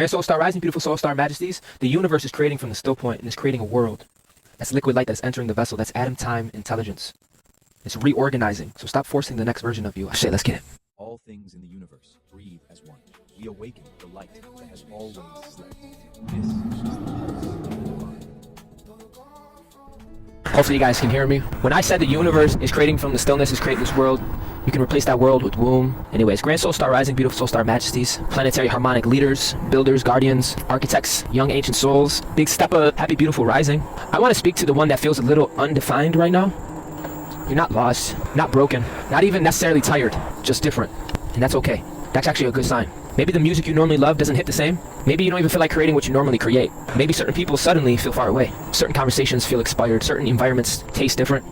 Grand Soul Star Rising, beautiful Soul Star Majesties. The universe is creating from the still point and is creating a world. That's liquid light that's entering the vessel. That's Adamantine intelligence. It's reorganizing. So stop forcing the next version of you. Shit, let's get it. All things in the universe breathe as one. We awaken the light that has always slept. This is the pulse of the divine. Hopefully you guys can hear me. When I said the universe is creating from the stillness, is creating this world, you can replace that world with womb. Anyways, Grand Soul Star Rising, beautiful Soul Star Majesties, planetary harmonic leaders, builders, guardians, architects, young ancient souls. Big step up, happy beautiful rising. I want to speak to the one that feels a little undefined right now. You're not lost, not broken, not even necessarily tired, just different. And that's okay. That's actually a good sign. Maybe the music you normally love doesn't hit the same. Maybe you don't even feel like creating what you normally create. Maybe certain people suddenly feel far away. Certain conversations feel expired. Certain environments taste different.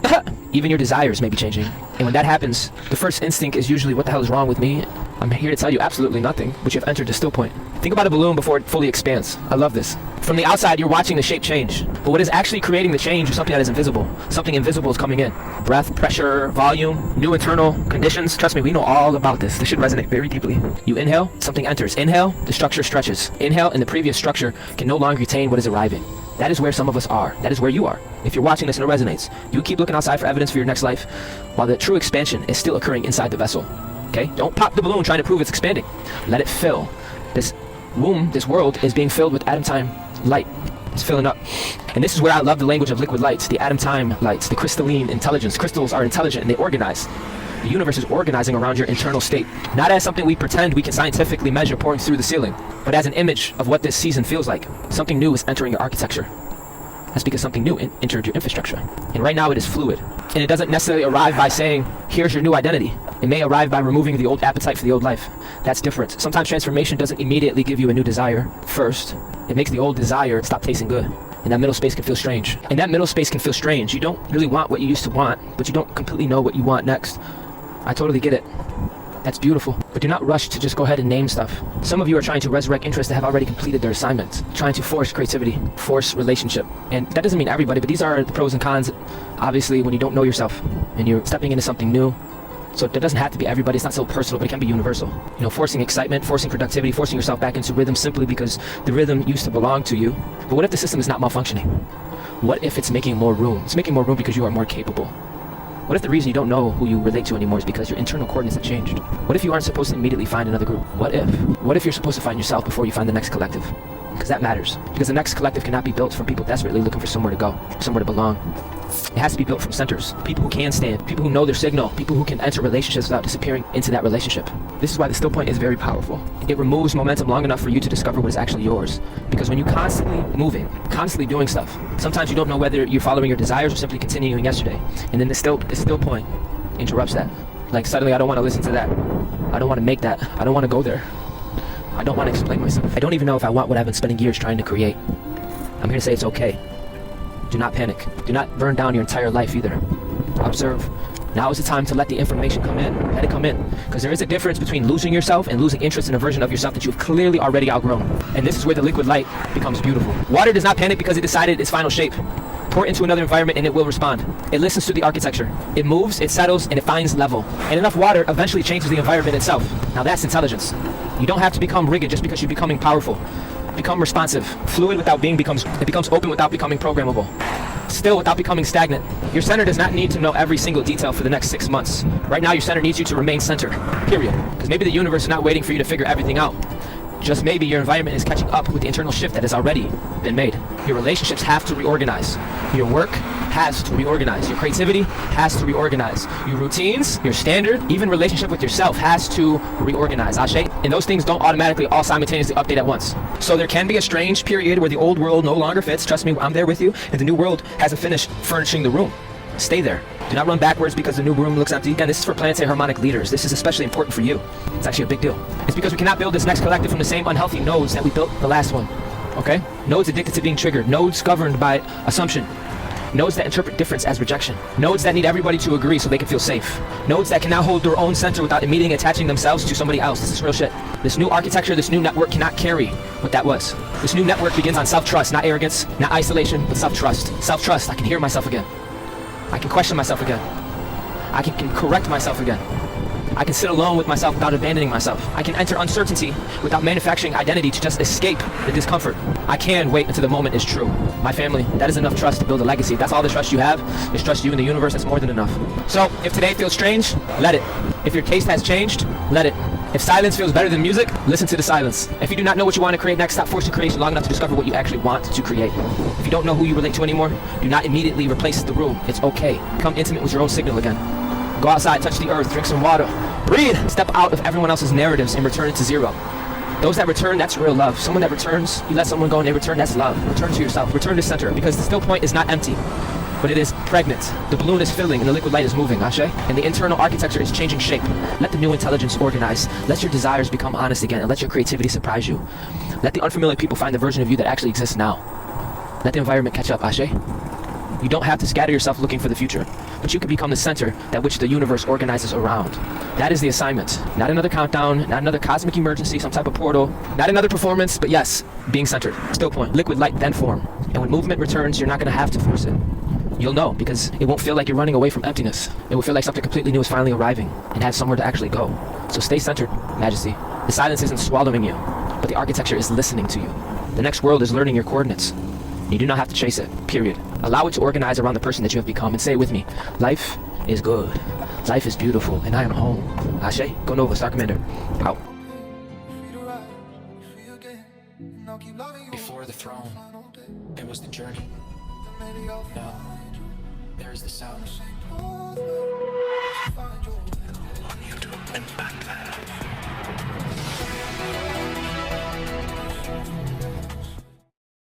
Even your desires may be changing. And when that happens, the first instinct is usually, what the hell is wrong with me? I'm here to tell you absolutely nothing, but you've entered the still point. Think about a balloon before it fully expands. I love this. From the outside, you're watching the shape change. But what is actually creating the change is something that is invisible. Something invisible is coming in. Breath, pressure, volume, new internal conditions. Trust me, we know all about this. This should resonate very deeply. You inhale, something enters. Inhale, the structure stretches. Inhale, and the previous structure can no longer retain what is arriving. That is where some of us are. That is where you are. If you're watching this and it resonates, you keep looking outside for evidence for your next life, while the true expansion is still occurring inside the vessel. Okay? Don't pop the balloon trying to prove it's expanding. Let it fill. This womb, this world, is being filled with Adamantine light. It's filling up. And this is where I love the language of liquid lights, the Adamantine lights, the crystalline intelligence. Crystals are intelligent and they organize. The universe is organizing around your internal state. Not as something we pretend we can scientifically measure pouring through the ceiling, but as an image of what this season feels like. Something new is entering your architecture. That's because something new entered your infrastructure. And right now it is fluid. And it doesn't necessarily arrive by saying, here's your new identity. It may arrive by removing the old appetite for the old life. That's different. Sometimes transformation doesn't immediately give you a new desire. First, it makes the old desire stop tasting good. And that middle space can feel strange. And that middle space can feel strange. You don't really want what you used to want, but you don't completely know what you want next. I totally get it. That's beautiful. But do not rush to just go ahead and name stuff. Some of you are trying to resurrect interests that have already completed their assignments. Trying to force creativity, force relationship. And that doesn't mean everybody, but these are the pros and cons, obviously, when you don't know yourself and you're stepping into something new. So it doesn't have to be everybody. It's not so personal, but it can be universal. You know, forcing excitement, forcing productivity, forcing yourself back into rhythm simply because the rhythm used to belong to you. But what if the system is not malfunctioning? What if it's making more room? It's making more room because you are more capable. What if the reason you don't know who you relate to anymore is because your internal coordinates have changed? What if you aren't supposed to immediately find another group? What if? What if you're supposed to find yourself before you find the next collective? Because that matters. Because the next collective cannot be built from people desperately looking for somewhere to go, somewhere to belong. It has to be built from centers. People who can stand, people who know their signal, people who can enter relationships without disappearing into that relationship. This is why the still point is very powerful. It removes momentum long enough for you to discover what is actually yours. Because when you're constantly moving, constantly doing stuff, sometimes you don't know whether you're following your desires or simply continuing yesterday. And then the still point interrupts that. Like suddenly I don't want to listen to that. I don't want to make that. I don't want to go there. I don't want to explain myself. I don't even know if I want what I've been spending years trying to create. I'm here to say it's okay. Do not panic. Do not burn down your entire life either. Observe. Now is the time to let the information come in. Let it come in. Because there is a difference between losing yourself and losing interest in a version of yourself that you've clearly already outgrown. And this is where the liquid light becomes beautiful. Water does not panic because it decided its final shape. Pour it into another environment and it will respond. It listens to the architecture. It moves, it settles, and it finds level. And enough water eventually changes the environment itself. Now that's intelligence. You don't have to become rigid just because you're becoming powerful. Become responsive. Fluid without becomes open without becoming programmable. Still without becoming stagnant. Your center does not need to know every single detail for the next 6 months. Right now your center needs you to remain centered. Period. Because maybe the universe is not waiting for you to figure everything out. Just maybe your environment is catching up with the internal shift that has already been made. Your relationships have to reorganize. Your work has to reorganize. Your creativity has to reorganize. Your routines, your standard, even relationship with yourself has to reorganize. Ashe? And those things don't automatically all simultaneously update at once. So there can be a strange period where the old world no longer fits. Trust me, I'm there with you. And the new world hasn't finished furnishing the room. Stay there. Do not run backwards because the new room looks empty. Again, this is for planetary harmonic leaders. This is especially important for you. It's actually a big deal. It's because we cannot build this next collective from the same unhealthy nodes that we built the last one. Okay? Nodes addicted to being triggered. Nodes governed by assumption. Nodes that interpret difference as rejection. Nodes that need everybody to agree so they can feel safe. Nodes that can now hold their own center without immediately attaching themselves to somebody else. This is real shit. This new architecture, this new network cannot carry what that was. This new network begins on self-trust, not arrogance, not isolation, but self-trust. Self-trust. I can hear myself again. I can question myself again. I can correct myself again. I can sit alone with myself without abandoning myself. I can enter uncertainty without manufacturing identity to just escape the discomfort. I can wait until the moment is true. My family, that is enough trust to build a legacy. If that's all the trust you have, is trust you in the universe. That's more than enough. So, if today feels strange, let it. If your taste has changed, let it. If silence feels better than music, listen to the silence. If you do not know what you want to create next, stop forcing creation long enough to discover what you actually want to create. If you don't know who you relate to anymore, do not immediately replace the room. It's okay. Become intimate with your own signal again. Go outside, touch the earth, drink some water. Breathe! Step out of everyone else's narratives and return to zero. Those that return, that's real love. Someone that returns, you let someone go and they return, that's love. Return to yourself. Return to center, because the still point is not empty, but it is pregnant. The balloon is filling and the liquid light is moving, Ashe? And the internal architecture is changing shape. Let the new intelligence organize. Let your desires become honest again, and let your creativity surprise you. Let the unfamiliar people find the version of you that actually exists now. Let the environment catch up, Ashe? You don't have to scatter yourself looking for the future, but you can become the center that which the universe organizes around. That is the assignment. Not another countdown, not another cosmic emergency, some type of portal, not another performance, but yes, being centered. Still point, liquid light, then form. And when movement returns, you're not gonna have to force it. You'll know, because it won't feel like you're running away from emptiness. It will feel like something completely new is finally arriving and has somewhere to actually go. So stay centered, Majesty. The silence isn't swallowing you, but the architecture is listening to you. The next world is learning your coordinates. You do not have to chase it, period. Allow it to organize around the person that you have become, and say it with me. Life is good. Life is beautiful, and I am home. Ashe, go Nova, Star Commander. Out. Before the throne, it was the journey. Now, there is the sound. On YouTube and back then.